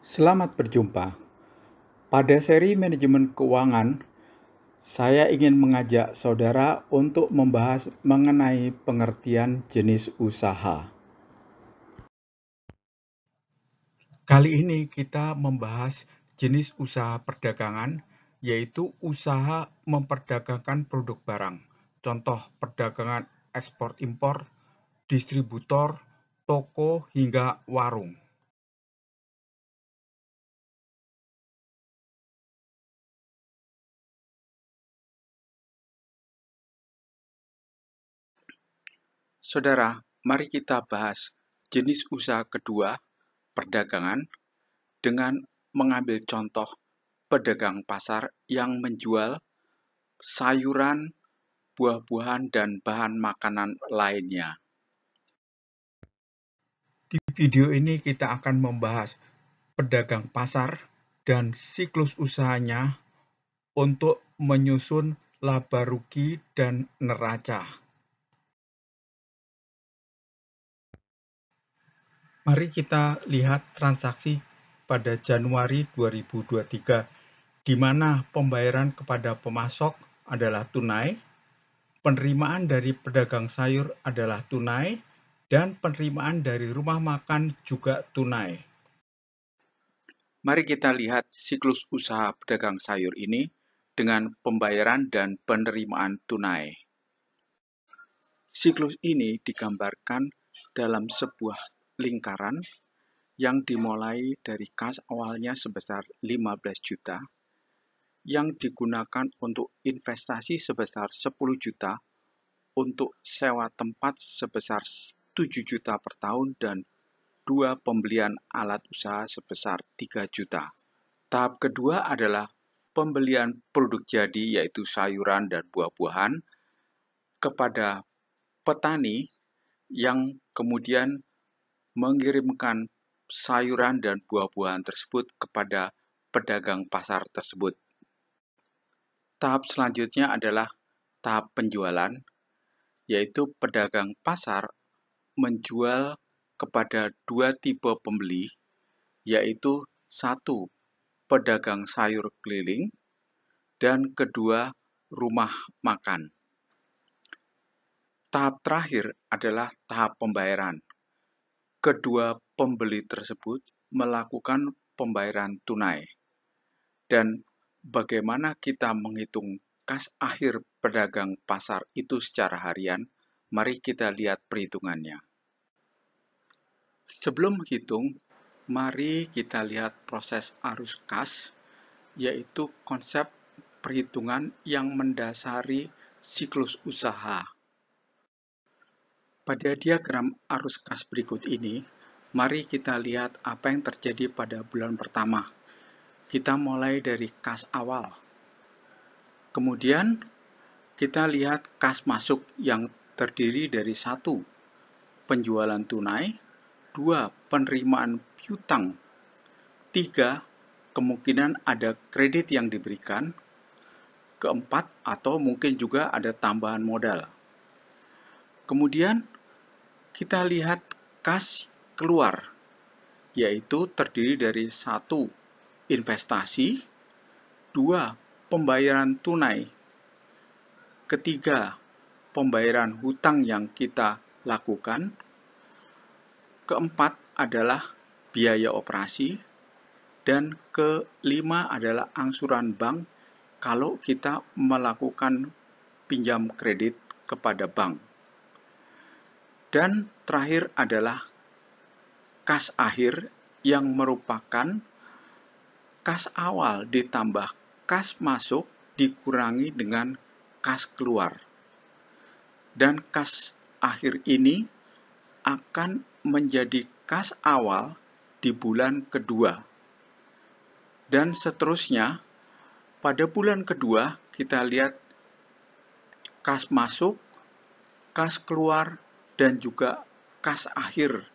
Selamat berjumpa. Pada seri manajemen keuangan, saya ingin mengajak saudara untuk membahas mengenai pengertian jenis usaha. Kali ini kita membahas jenis usaha perdagangan, yaitu usaha memperdagangkan produk barang. Contoh perdagangan ekspor-impor, distributor, toko, hingga warung. Saudara, mari kita bahas jenis usaha kedua, perdagangan, dengan mengambil contoh pedagang pasar yang menjual sayuran, buah-buahan, dan bahan makanan lainnya. Di video ini kita akan membahas pedagang pasar dan siklus usahanya untuk menyusun laba rugi dan neraca. Mari kita lihat transaksi pada Januari 2023, di mana pembayaran kepada pemasok adalah tunai, penerimaan dari pedagang sayur adalah tunai, dan penerimaan dari rumah makan juga tunai. Mari kita lihat siklus usaha pedagang sayur ini dengan pembayaran dan penerimaan tunai. Siklus ini digambarkan dalam sebuah lingkaran yang dimulai dari kas awalnya sebesar 15 juta, yang digunakan untuk investasi sebesar 10 juta, untuk sewa tempat sebesar 7 juta per tahun, dan 2 pembelian alat usaha sebesar 3 juta. Tahap kedua adalah pembelian produk jadi, yaitu sayuran dan buah-buahan, kepada petani yang kemudian mengirimkan sayuran dan buah-buahan tersebut kepada pedagang pasar tersebut. Tahap selanjutnya adalah tahap penjualan, yaitu pedagang pasar menjual kepada 2 tipe pembeli, yaitu 1. Pedagang sayur keliling, dan kedua, rumah makan. Tahap terakhir adalah tahap pembayaran. Kedua pembeli tersebut melakukan pembayaran tunai. Dan bagaimana kita menghitung kas akhir pedagang pasar itu secara harian? Mari kita lihat perhitungannya. Sebelum menghitung, mari kita lihat proses arus kas, yaitu konsep perhitungan yang mendasari siklus usaha. Pada diagram arus kas berikut ini, mari kita lihat apa yang terjadi pada bulan pertama. Kita mulai dari kas awal. Kemudian, kita lihat kas masuk yang terdiri dari 1. Penjualan tunai, 2. Penerimaan piutang, 3. Kemungkinan ada kredit yang diberikan, keempat, atau mungkin juga ada tambahan modal. Kemudian, kita lihat kas keluar, yaitu terdiri dari 1. Investasi, 2. Pembayaran tunai, ketiga, pembayaran hutang yang kita lakukan, keempat adalah biaya operasi, dan kelima adalah angsuran bank kalau kita melakukan pinjam kredit kepada bank. Dan terakhir adalah kas akhir yang merupakan kas awal ditambah kas masuk dikurangi dengan kas keluar. Dan kas akhir ini akan menjadi kas awal di bulan kedua. Dan seterusnya, pada bulan kedua kita lihat kas masuk, kas keluar, dan juga kas akhir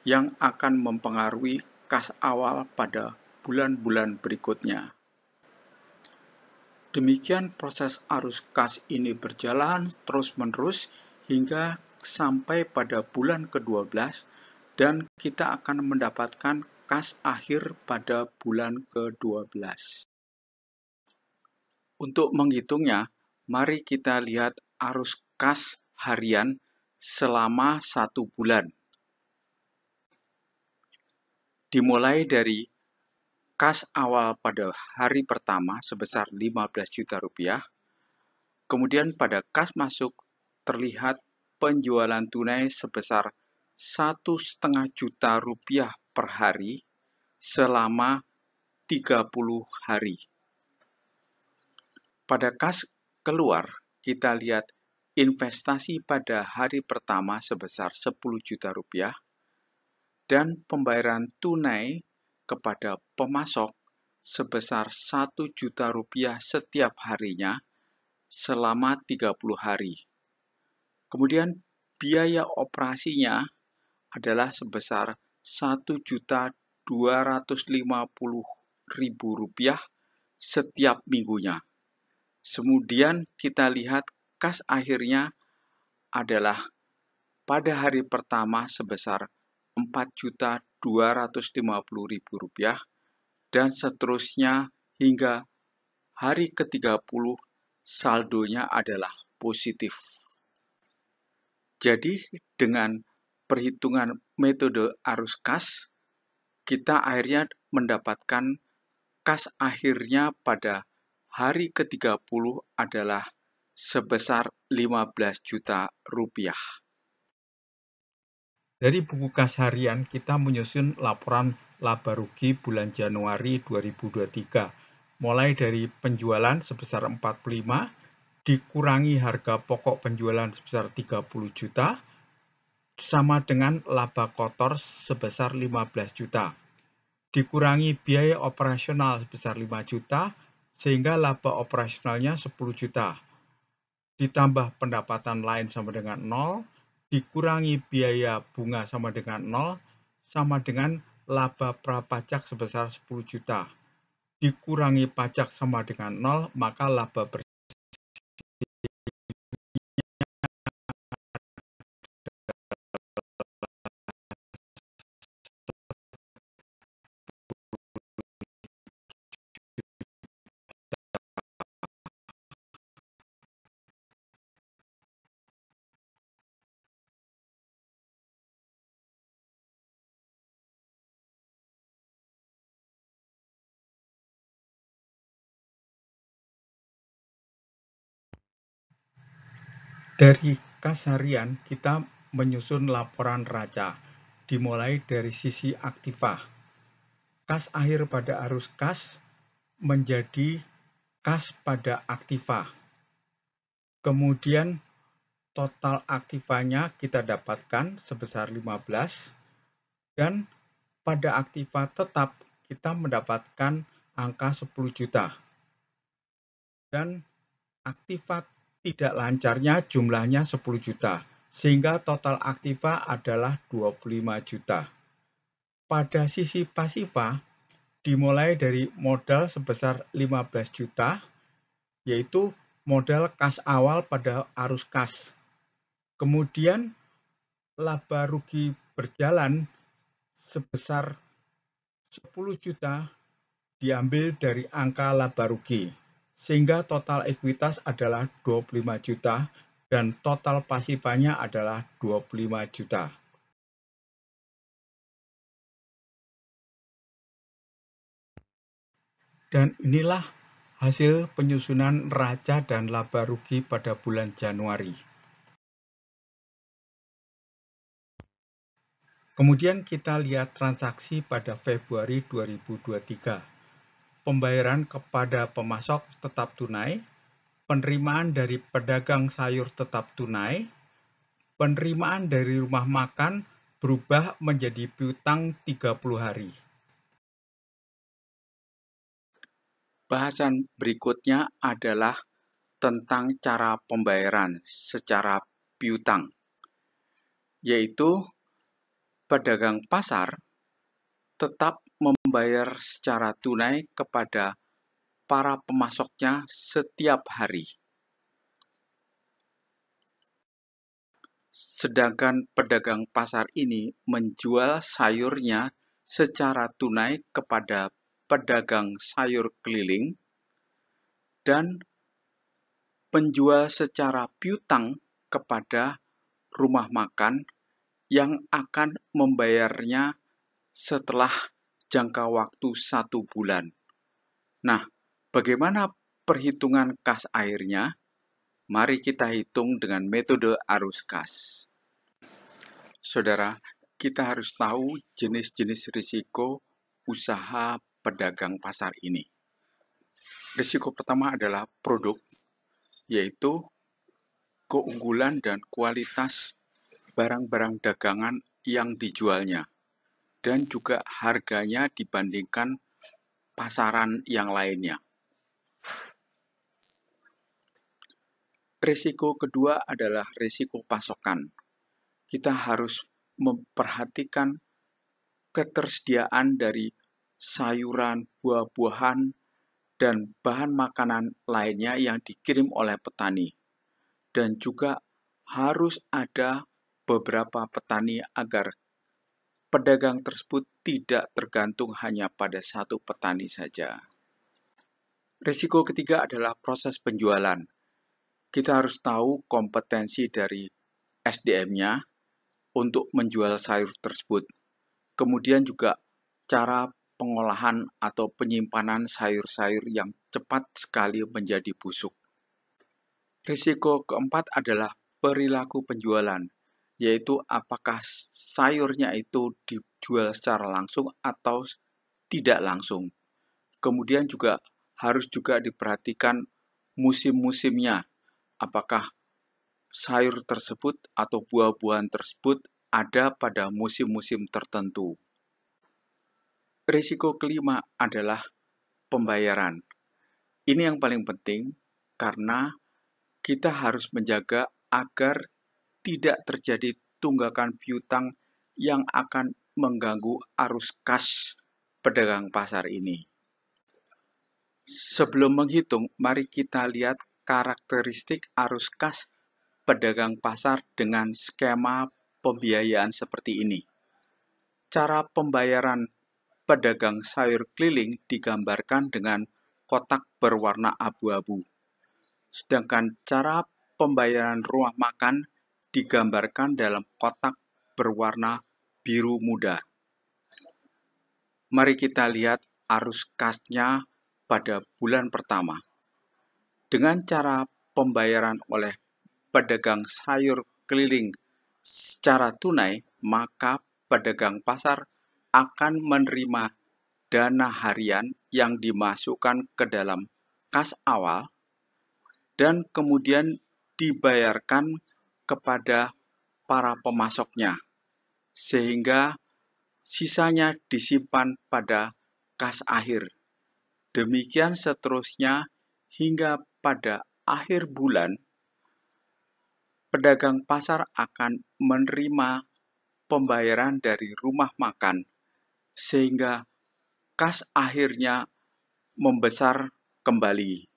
yang akan mempengaruhi kas awal pada bulan-bulan berikutnya. Demikian proses arus kas ini berjalan terus-menerus hingga sampai pada bulan ke-12, dan kita akan mendapatkan kas akhir pada bulan ke-12. Untuk menghitungnya, mari kita lihat arus kas harian selama 1 bulan. Dimulai dari kas awal pada hari pertama sebesar 15 juta rupiah, kemudian pada kas masuk terlihat penjualan tunai sebesar 1,5 juta rupiah per hari selama 30 hari. Pada kas keluar, kita lihat investasi pada hari pertama sebesar 10 juta rupiah dan pembayaran tunai kepada pemasok sebesar 1 juta rupiah setiap harinya selama 30 hari. Kemudian biaya operasinya adalah sebesar 1.250.000 rupiah setiap minggunya. Kemudian kita lihat kas akhirnya adalah pada hari pertama sebesar 4.250.000 rupiah dan seterusnya hingga hari ke-30 saldonya adalah positif. Jadi dengan perhitungan metode arus kas, kita akhirnya mendapatkan kas akhirnya pada hari ke-30 adalah sebesar 15 juta rupiah. Dari buku kas harian, kita menyusun laporan laba rugi bulan Januari 2023. Mulai dari penjualan sebesar 45, dikurangi harga pokok penjualan sebesar 30 juta, sama dengan laba kotor sebesar 15 juta. Dikurangi biaya operasional sebesar 5 juta, sehingga laba operasionalnya 10 juta. Ditambah pendapatan lain sama dengan 0, dikurangi biaya bunga sama dengan 0, sama dengan laba prapajak sebesar 10 juta. Dikurangi pajak sama dengan 0, maka laba bersih Dari kas harian, kita menyusun laporan raca, dimulai dari sisi aktiva. Kas akhir pada arus kas menjadi kas pada aktiva. Kemudian total aktivanya kita dapatkan sebesar 15, dan pada aktiva tetap kita mendapatkan angka 10 juta. Dan aktiva tidak lancarnya jumlahnya 10 juta, sehingga total aktiva adalah 25 juta. Pada sisi pasiva, dimulai dari modal sebesar 15 juta, yaitu modal kas awal pada arus kas. Kemudian laba rugi berjalan sebesar 10 juta diambil dari angka laba rugi, sehingga total ekuitas adalah 25 juta dan total pasifanya adalah 25 juta. Dan inilah hasil penyusunan neraca dan laba rugi pada bulan Januari. Kemudian kita lihat transaksi pada Februari 2023. Pembayaran kepada pemasok tetap tunai, penerimaan dari pedagang sayur tetap tunai, penerimaan dari rumah makan berubah menjadi piutang 30 hari. Bahasan berikutnya adalah tentang cara pembayaran secara piutang, yaitu pedagang pasar tetap membayar secara tunai kepada para pemasoknya setiap hari. Sedangkan pedagang pasar ini menjual sayurnya secara tunai kepada pedagang sayur keliling dan penjual secara piutang kepada rumah makan yang akan membayarnya setelah jangka waktu 1 bulan. Nah, bagaimana perhitungan kas airnya? Mari kita hitung dengan metode arus kas. Saudara, kita harus tahu jenis-jenis risiko usaha pedagang pasar ini. Risiko pertama adalah produk, yaitu keunggulan dan kualitas barang-barang dagangan yang dijualnya, dan juga harganya dibandingkan pasaran yang lainnya. Risiko kedua adalah risiko pasokan. Kita harus memperhatikan ketersediaan dari sayuran, buah-buahan, dan bahan makanan lainnya yang dikirim oleh petani. Dan juga harus ada beberapa petani agar pedagang tersebut tidak tergantung hanya pada satu petani saja. Risiko ketiga adalah proses penjualan. Kita harus tahu kompetensi dari SDM-nya untuk menjual sayur tersebut. Kemudian juga cara pengolahan atau penyimpanan sayur-sayur yang cepat sekali menjadi busuk. Risiko keempat adalah perilaku penjualan, yaitu apakah sayurnya itu dijual secara langsung atau tidak langsung. Kemudian juga harus diperhatikan musim-musimnya, apakah sayur tersebut atau buah-buahan tersebut ada pada musim-musim tertentu. Risiko kelima adalah pembayaran. Ini yang paling penting karena kita harus menjaga agar tidak terjadi tunggakan piutang yang akan mengganggu arus kas pedagang pasar ini. Sebelum menghitung, mari kita lihat karakteristik arus kas pedagang pasar dengan skema pembiayaan seperti ini. Cara pembayaran pedagang sayur keliling digambarkan dengan kotak berwarna abu-abu. Sedangkan cara pembayaran rumah makan digambarkan dalam kotak berwarna biru muda. Mari kita lihat arus kasnya pada bulan pertama. Dengan cara pembayaran oleh pedagang sayur keliling secara tunai, maka pedagang pasar akan menerima dana harian yang dimasukkan ke dalam kas awal dan kemudian dibayarkan kepada para pemasoknya, sehingga sisanya disimpan pada kas akhir. Demikian seterusnya hingga pada akhir bulan, pedagang pasar akan menerima pembayaran dari rumah makan, sehingga kas akhirnya membesar kembali.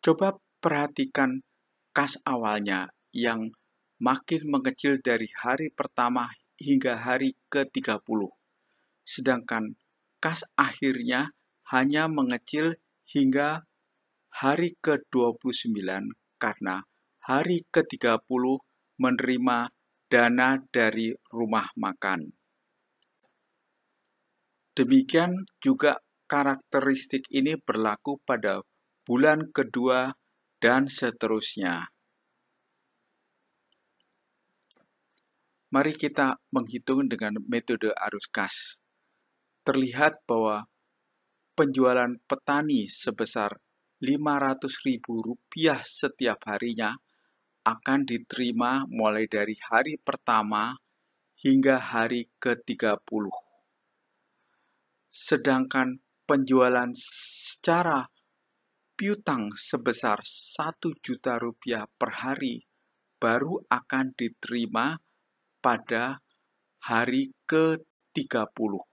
Coba perhatikan kas awalnya yang makin mengecil dari hari pertama hingga hari ke-30. Sedangkan kas akhirnya hanya mengecil hingga hari ke-29 karena hari ke-30 menerima dana dari rumah makan. Demikian juga karakteristik ini berlaku pada bulan kedua dan seterusnya. Mari kita menghitung dengan metode arus kas. Terlihat bahwa penjualan petani sebesar Rp500.000 setiap harinya akan diterima mulai dari hari pertama hingga hari ke-30. Sedangkan penjualan secara piutang sebesar Rp1.000.000 per hari baru akan diterima pada hari ke-30.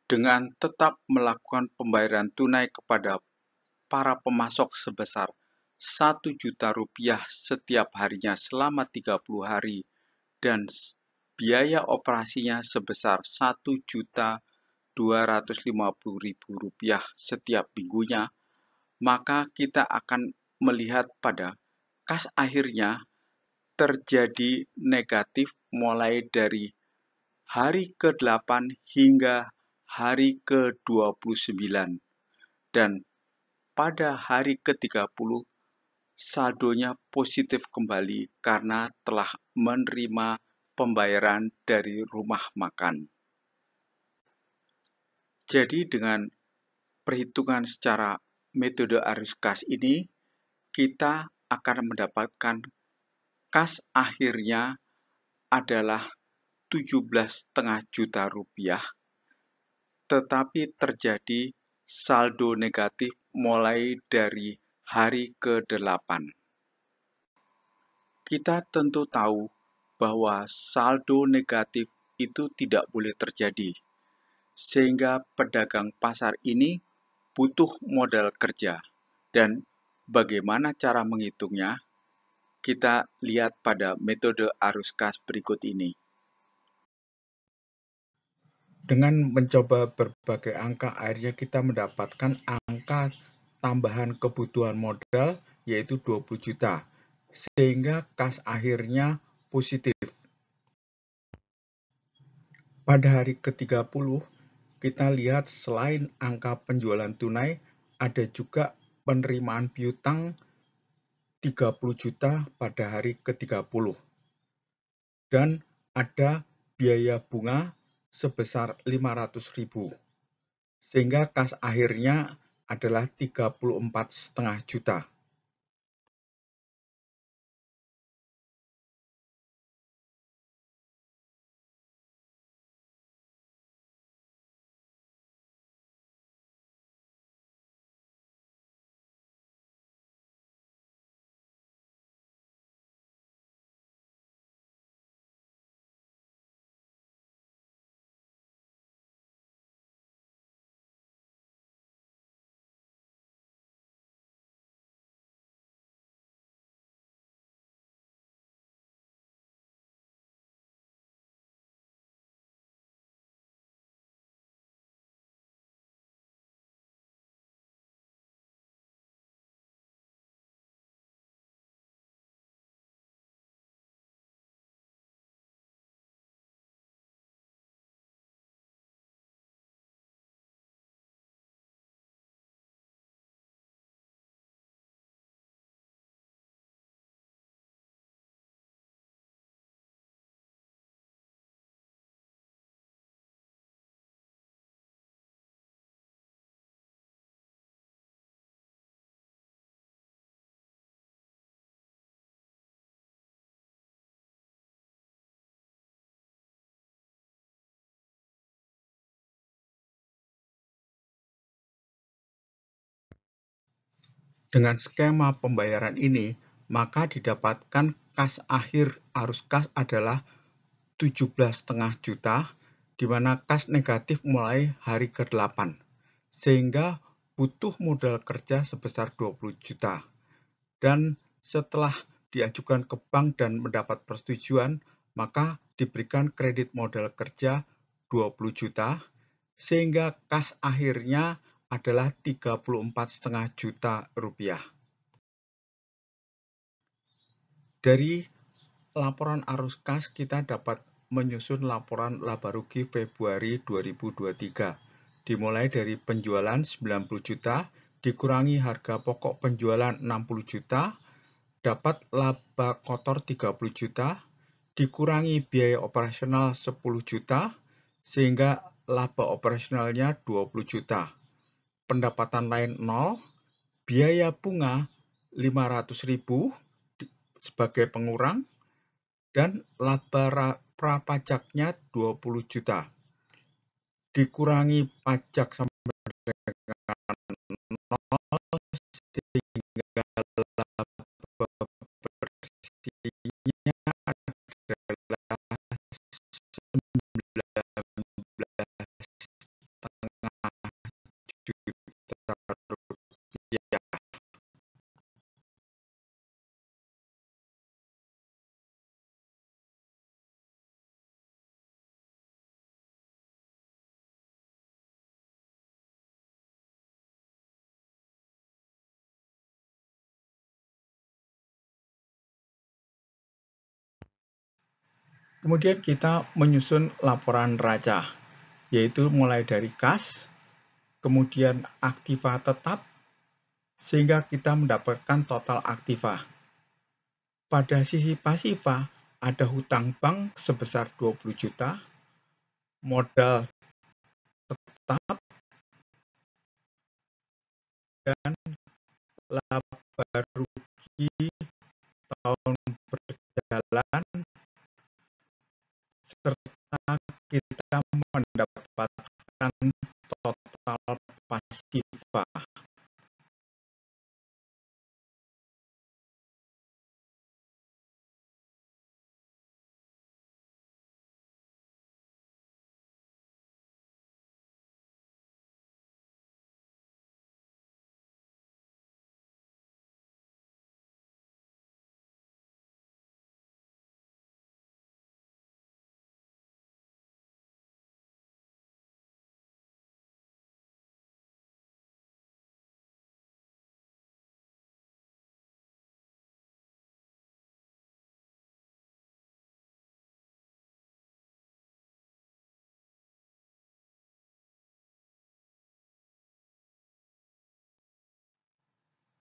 Dengan tetap melakukan pembayaran tunai kepada para pemasok sebesar Rp1.000.000 setiap harinya selama 30 hari dan biaya operasinya sebesar Rp1.250.000 setiap minggunya, maka kita akan melihat pada kas akhirnya terjadi negatif mulai dari hari ke-8 hingga hari ke-29, dan pada hari ke-30 saldonya positif kembali karena telah menerima pembayaran dari rumah makan. Jadi dengan perhitungan secara metode arus kas ini, kita akan mendapatkan kas akhirnya adalah Rp17,5 juta, tetapi terjadi saldo negatif mulai dari hari ke-8. Kita tentu tahu bahwa saldo negatif itu tidak boleh terjadi, sehingga pedagang pasar ini butuh modal kerja. Dan bagaimana cara menghitungnya? Kita lihat pada metode arus kas berikut ini. Dengan mencoba berbagai angka, akhirnya kita mendapatkan angka tambahan kebutuhan modal yaitu 20 juta, sehingga kas akhirnya positif. Pada hari ke-30, kita lihat selain angka penjualan tunai, ada juga penerimaan piutang 30 juta pada hari ke-30. Dan ada biaya bunga sebesar 500.000. Sehingga kas akhirnya adalah 34,5 juta. Dengan skema pembayaran ini, maka didapatkan kas akhir arus kas adalah 17,5 juta, di mana kas negatif mulai hari ke-8, sehingga butuh modal kerja sebesar 20 juta. Dan setelah diajukan ke bank dan mendapat persetujuan, maka diberikan kredit modal kerja 20 juta, sehingga kas akhirnya adalah 34,5 juta rupiah. Dari laporan arus kas, kita dapat menyusun laporan laba rugi Februari 2023. Dimulai dari penjualan 90 juta, dikurangi harga pokok penjualan 60 juta, dapat laba kotor 30 juta, dikurangi biaya operasional 10 juta, sehingga laba operasionalnya 20 juta. Pendapatan lain 0, biaya bunga 500.000 sebagai pengurang, dan laba prapajaknya 20 juta. Dikurangi pajak sampai dengan 0, sehingga laba bersihnya adalah 19,5 juta rupiah. Kemudian kita menyusun laporan neraca, yaitu mulai dari kas, kemudian aktiva tetap, sehingga kita mendapatkan total aktiva. Pada sisi pasiva, ada hutang bank sebesar 20 juta, modal tetap, dan laba rugi tahun berjalan, serta kita mendapatkan total pasiva.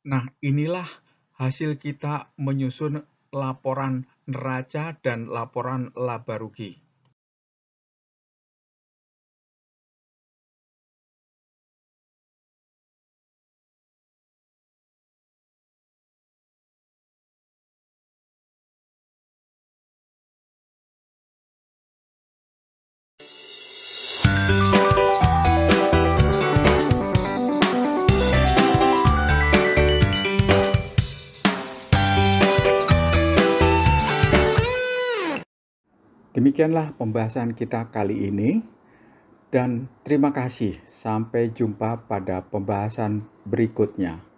Nah, inilah hasil kita menyusun laporan neraca dan laporan laba rugi. Demikianlah pembahasan kita kali ini, dan terima kasih. Sampai jumpa pada pembahasan berikutnya.